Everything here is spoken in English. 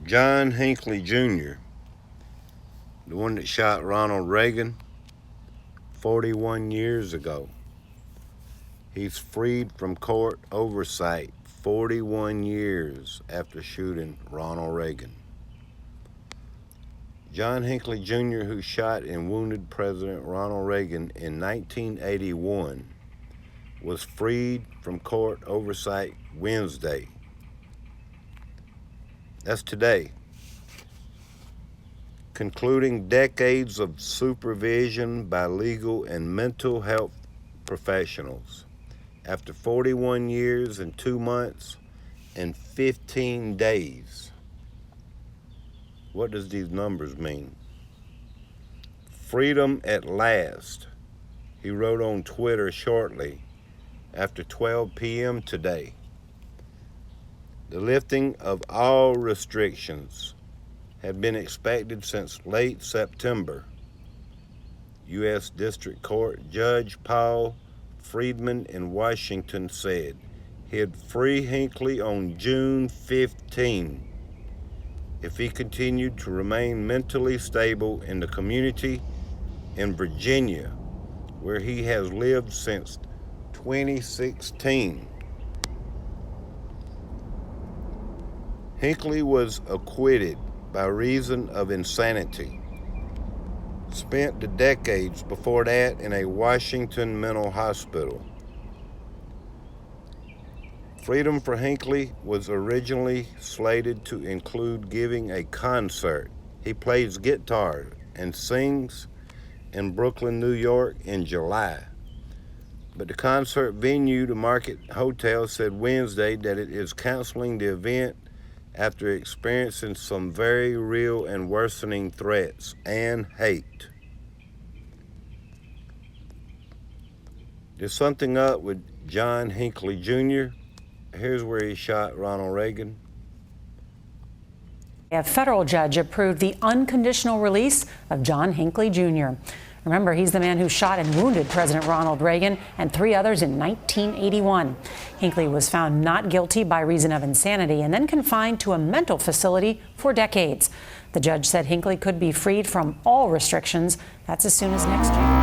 John Hinkley Jr., the one that shot Ronald Reagan 41 years ago. He's freed from court oversight 41 years after shooting Ronald Reagan. John Hinkley Jr., who shot and wounded President Ronald Reagan in 1981, was freed from court oversight Wednesday. That's today. Concluding decades of supervision by legal and mental health professionals. After 41 years and 2 months and 15 days. What does these numbers mean? Freedom at last, he wrote on Twitter shortly after 12 p.m. today. The lifting of all restrictions had been expected since late September. U.S. District Court Judge Paul Friedman in Washington said he'd free Hinkley on June 15 if he continued to remain mentally stable in the community in Virginia, where he has lived since 2016. Hinkley was acquitted by reason of insanity. Spent the decades before that in a Washington mental hospital. Freedom for Hinkley was originally slated to include giving a concert. He plays guitar and sings in Brooklyn, New York in July. But the concert venue, the Market Hotel, said Wednesday that it is canceling the event after experiencing some very real and worsening threats and hate. There's something up with John Hinkley Jr. Here's where he shot Ronald Reagan. A federal judge approved the unconditional release of John Hinkley Jr. Remember, he's the man who shot and wounded President Ronald Reagan and 3 others in 1981. Hinkley was found not guilty by reason of insanity and then confined to a mental facility for decades. The judge said Hinkley could be freed from all restrictions. That's as soon as next year.